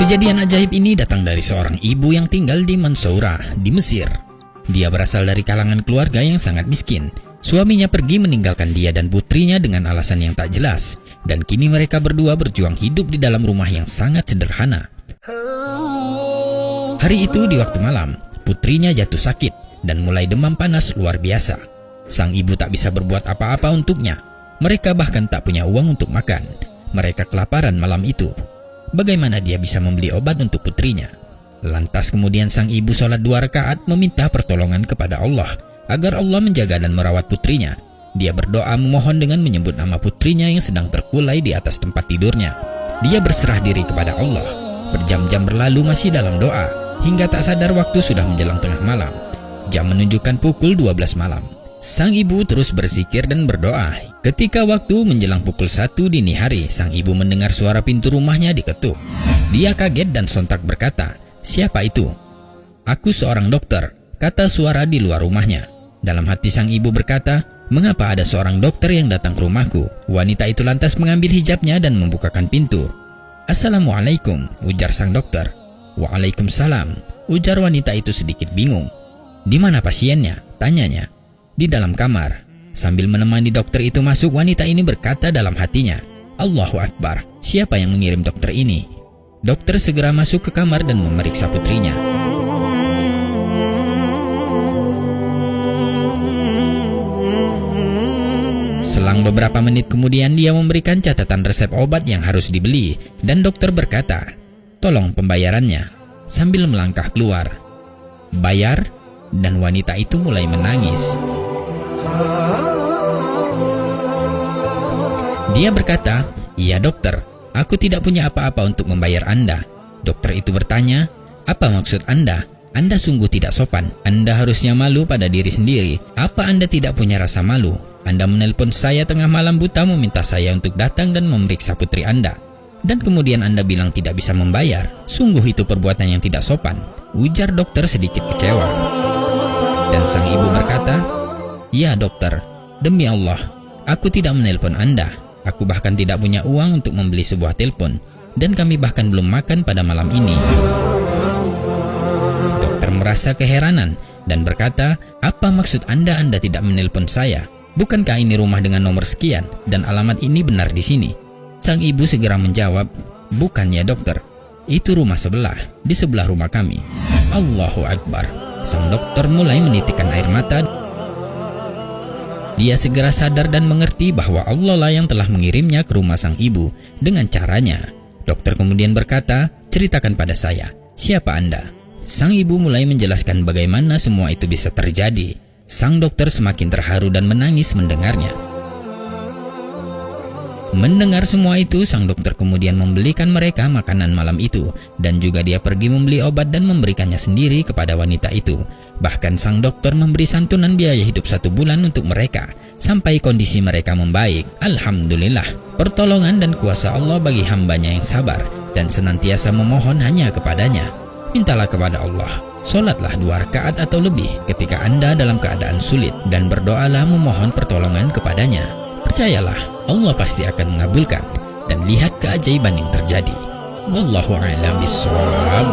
Kejadian ajaib ini datang dari seorang ibu yang tinggal di Mansourah, di Mesir. Dia berasal dari kalangan keluarga yang sangat miskin. Suaminya pergi meninggalkan dia dan putrinya dengan alasan yang tak jelas. Dan kini mereka berdua berjuang hidup di dalam rumah yang sangat sederhana. Hari itu di waktu malam, putrinya jatuh sakit dan mulai demam panas luar biasa. Sang ibu tak bisa berbuat apa-apa untuknya. Mereka bahkan tak punya uang untuk makan. Mereka kelaparan malam itu. Bagaimana dia bisa membeli obat untuk putrinya? Lantas kemudian sang ibu sholat 2 rakaat meminta pertolongan kepada Allah agar Allah menjaga dan merawat putrinya. Dia berdoa memohon dengan menyebut nama putrinya yang sedang terkulai di atas tempat tidurnya. Dia berserah diri kepada Allah. Berjam-jam berlalu masih dalam doa, hingga tak sadar waktu sudah menjelang tengah malam. Jam menunjukkan pukul 12 malam. Sang ibu terus berzikir dan berdoa. Ketika waktu menjelang pukul 1 dini hari, sang ibu mendengar suara pintu rumahnya diketuk. Dia kaget dan sontak berkata, "Siapa itu?" "Aku seorang dokter," kata suara di luar rumahnya. Dalam hati sang ibu berkata, "Mengapa ada seorang dokter yang datang ke rumahku?" Wanita itu lantas mengambil hijabnya dan membukakan pintu. "Assalamualaikum," ujar sang dokter. "Waalaikumsalam," ujar wanita itu sedikit bingung. "Di mana pasiennya?" tanyanya. "Di dalam kamar." Sambil menemani dokter itu masuk, wanita ini berkata dalam hatinya, "Allahu Akbar, siapa yang mengirim dokter ini?" Dokter segera masuk ke kamar dan memeriksa putrinya. Selang beberapa menit kemudian dia memberikan catatan resep obat yang harus dibeli, dan dokter berkata, "Tolong pembayarannya," sambil melangkah keluar. "Bayar?" Dan wanita itu mulai menangis. Dia berkata, "Iya dokter, aku tidak punya apa-apa untuk membayar Anda." Dokter itu bertanya, "Apa maksud Anda? Anda sungguh tidak sopan. Anda harusnya malu pada diri sendiri. Apa Anda tidak punya rasa malu? Anda menelpon saya tengah malam buta meminta saya untuk datang dan memeriksa putri Anda. Dan kemudian Anda bilang tidak bisa membayar. Sungguh itu perbuatan yang tidak sopan," ujar dokter sedikit kecewa. Dan sang ibu berkata, "Ya dokter, demi Allah, aku tidak menelpon Anda. Aku bahkan tidak punya uang untuk membeli sebuah telepon. Dan kami bahkan belum makan pada malam ini." Dokter merasa keheranan dan berkata, "Apa maksud Anda tidak menelpon saya? Bukankah ini rumah dengan nomor sekian dan alamat ini benar di sini?" Sang ibu segera menjawab, "Bukannya dokter, itu rumah sebelah, di sebelah rumah kami." Allahu Akbar. Sang dokter mulai menitikkan air mata. Dia segera sadar dan mengerti bahwa Allah lah yang telah mengirimnya ke rumah sang ibu dengan caranya. Dokter kemudian berkata, "Ceritakan pada saya, siapa Anda?" Sang ibu mulai menjelaskan bagaimana semua itu bisa terjadi. Sang dokter semakin terharu dan menangis mendengarnya. Mendengar semua itu, sang dokter kemudian membelikan mereka makanan malam itu, dan juga dia pergi membeli obat dan memberikannya sendiri kepada wanita itu. Bahkan sang dokter memberi santunan biaya hidup 1 bulan untuk mereka, sampai kondisi mereka membaik. Alhamdulillah, pertolongan dan kuasa Allah bagi hambanya yang sabar, dan senantiasa memohon hanya kepadanya. Mintalah kepada Allah, solatlah 2 rakaat atau lebih ketika Anda dalam keadaan sulit, dan berdoalah memohon pertolongan kepadanya. Percayalah, Allah pasti akan mengabulkan, dan lihat keajaiban yang terjadi. Wallahu a'lam bishawab.